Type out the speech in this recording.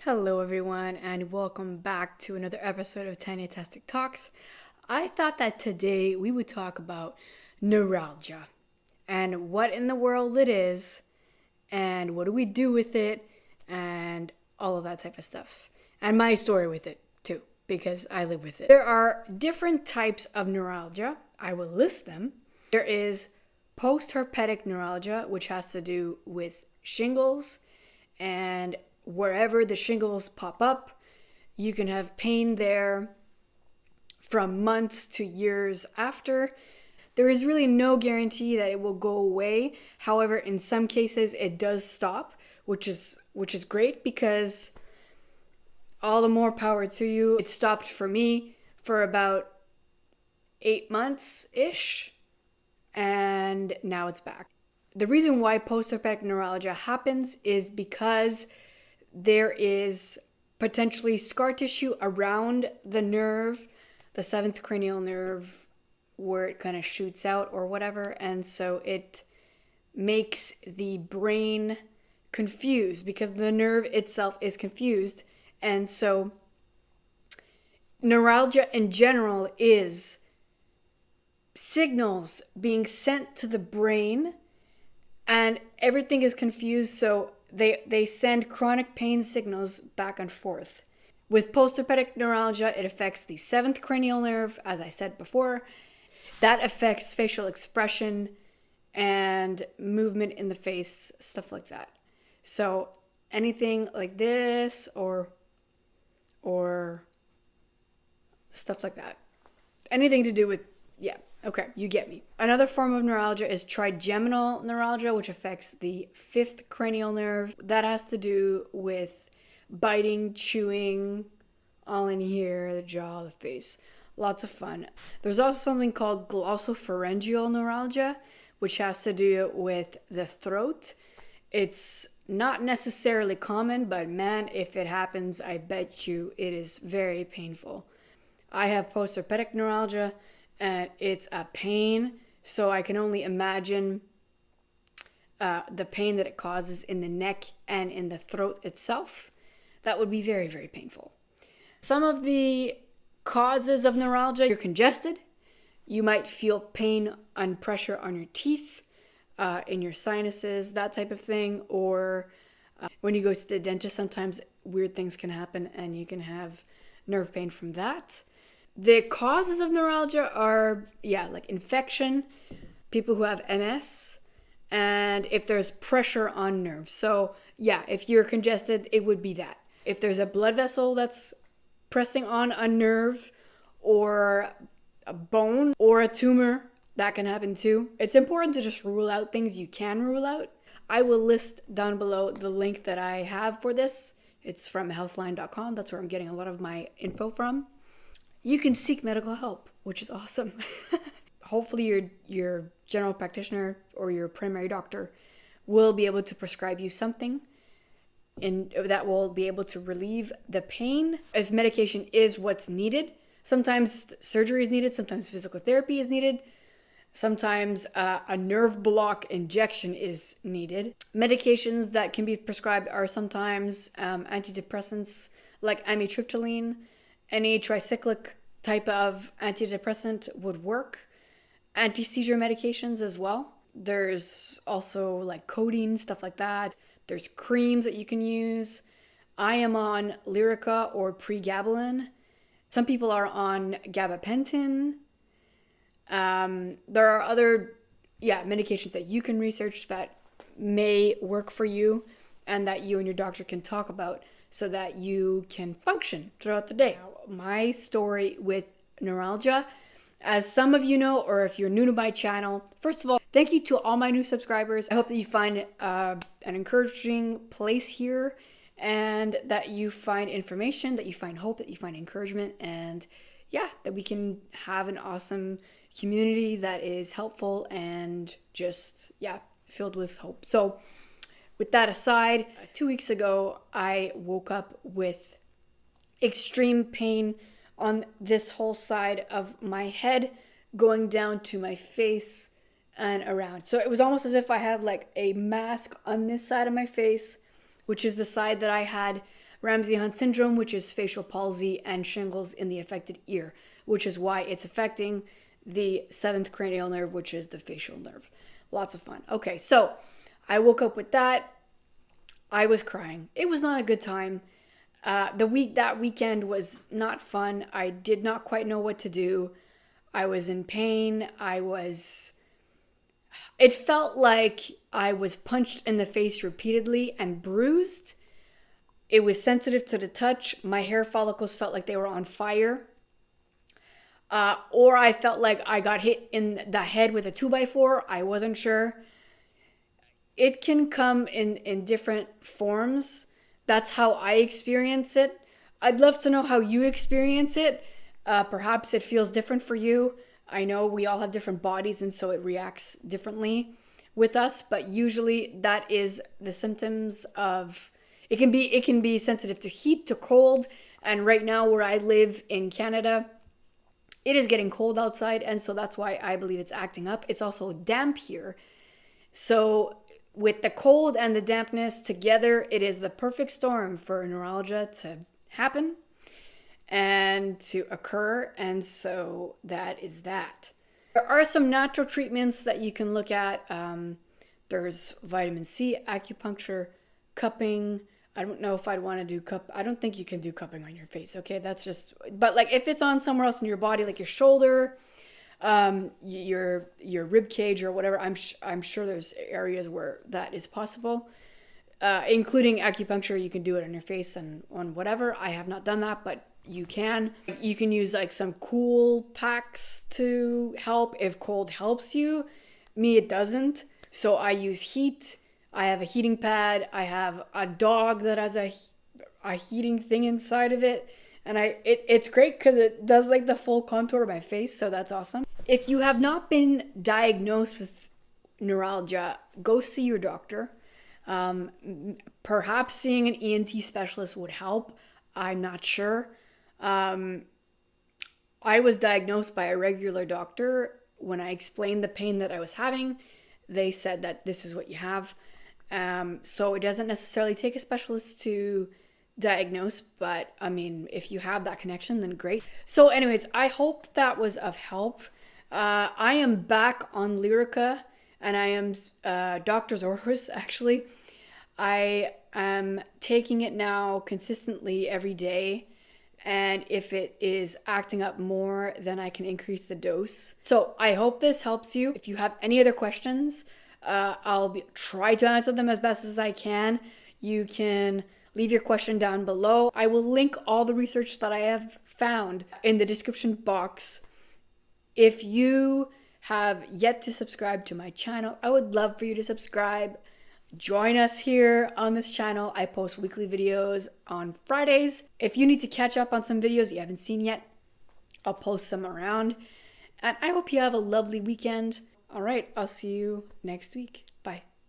Hello, everyone, and welcome back to another episode of Tiny-tastic Talks. I thought that today we would talk about neuralgia and what in the world it is, and what do we do with it, and all of that type of stuff. And my story with it, too, because I live with it. There are different types of neuralgia. I will list them. There is postherpetic neuralgia, which has to do with shingles, and wherever the shingles pop up, you can have pain there from months to years after. There is really no guarantee that it will go away. However, in some cases it does stop, which is great, because all the more power to you. It stopped for me for about 8 months ish, and now it's back. The reason why postherpetic neuralgia happens is because there is potentially scar tissue around the nerve, the seventh cranial nerve, where it kind of shoots out or whatever. And so it makes the brain confused because the nerve itself is confused. And so neuralgia in general is signals being sent to the brain, and everything is confused. So they send chronic pain signals back and forth. With postherpetic neuralgia, it affects the seventh cranial nerve, as I said before. That affects facial expression and movement in the face, stuff like that. So anything like this or stuff like that. Anything to do with, yeah, okay, you get me. Another form of neuralgia is trigeminal neuralgia, which affects the fifth cranial nerve. That has to do with biting, chewing, all in here, the jaw, the face. Lots of fun. There's also something called glossopharyngeal neuralgia, which has to do with the throat. It's not necessarily common, but man, if it happens, I bet you it is very painful. I have postherpetic neuralgia, and it's a pain, so I can only imagine the pain that it causes in the neck and in the throat itself. That would be very, very painful. Some of the causes of neuralgia: you're congested, you might feel pain and pressure on your teeth, in your sinuses, that type of thing, or when you go to the dentist, sometimes weird things can happen and you can have nerve pain from that. The causes of neuralgia are, like infection, people who have MS, and if there's pressure on nerves. So, if you're congested, it would be that. If there's a blood vessel that's pressing on a nerve or a bone or a tumor, that can happen too. It's important to just rule out things you can rule out. I will list down below the link that I have for this. It's from healthline.com. That's where I'm getting a lot of my info from. You can seek medical help, which is awesome. Hopefully your general practitioner or your primary doctor will be able to prescribe you something, and that will be able to relieve the pain. If medication is what's needed, sometimes surgery is needed, sometimes physical therapy is needed, sometimes a nerve block injection is needed. Medications that can be prescribed are sometimes antidepressants like amitriptyline. Any tricyclic type of antidepressant would work. Anti-seizure medications as well. There's also like codeine, stuff like that. There's creams that you can use. I am on Lyrica or pregabalin. Some people are on gabapentin. There are other medications that you can research that may work for you and that you and your doctor can talk about so that you can function throughout the day. My story with neuralgia, as some of you know, or if you're new to my channel, first of all, thank you to all my new subscribers. I hope that you find an encouraging place here, and that you find information, that you find hope, that you find encouragement, and that we can have an awesome community that is helpful and just, filled with hope. So with that aside, 2 weeks ago, I woke up with extreme pain on this whole side of my head, going down to my face and around. So it was almost as if I had like a mask on this side of my face, which is the side that I had Ramsay-Hunt syndrome, which is facial palsy, and shingles in the affected ear, which is why it's affecting the 7th cranial nerve, which is the facial nerve. Lots of fun. Okay, so I woke up with that. I was crying. It was not a good time. That weekend was not fun. I did not quite know what to do. I was in pain. It felt like I was punched in the face repeatedly and bruised. It was sensitive to the touch. My hair follicles felt like they were on fire. Or I felt like I got hit in the head with a 2x4. I wasn't sure. It can come in different forms. That's how I experience it. I'd love to know how you experience it. Perhaps it feels different for you. I know we all have different bodies, and so it reacts differently with us, but usually that is the symptoms of it can be sensitive to heat, to cold, and right now where I live in Canada, it is getting cold outside, and so that's why I believe it's acting up. It's also damp here. So with the cold and the dampness together, it is the perfect storm for neuralgia to happen and to occur. And so that is that. There are some natural treatments that you can look at. There's vitamin C, acupuncture, cupping. I don't know if I'd want to do I don't think you can do cupping on your face. Okay, that's just. But like if it's on somewhere else in your body, like your shoulder, your rib cage or whatever, I'm sure there's areas where that is possible. Including acupuncture, you can do it on your face and on whatever. I have not done that, but you can. You can use like some cool packs to help if cold helps you. Me, it doesn't. So I use heat. I have a heating pad. I have a dog that has a heating thing inside of it. And it's great because it does like the full contour of my face. So that's awesome. If you have not been diagnosed with neuralgia, go see your doctor. Perhaps seeing an ENT specialist would help. I'm not sure. I was diagnosed by a regular doctor. When I explained the pain that I was having, they said that this is what you have. So it doesn't necessarily take a specialist to diagnose, but I mean, if you have that connection, then great. So anyways, I hope that was of help. I am back on Lyrica, and I am doctor's orders, actually. I am taking it now consistently every day. And if it is acting up more, then I can increase the dose. So I hope this helps you. If you have any other questions, I'll try to answer them as best as I can. You can leave your question down below. I will link all the research that I have found in the description box. If you have yet to subscribe to my channel, I would love for you to subscribe. Join us here on this channel. I post weekly videos on Fridays. If you need to catch up on some videos you haven't seen yet, I'll post some around. And I hope you have a lovely weekend. All right, I'll see you next week. Bye.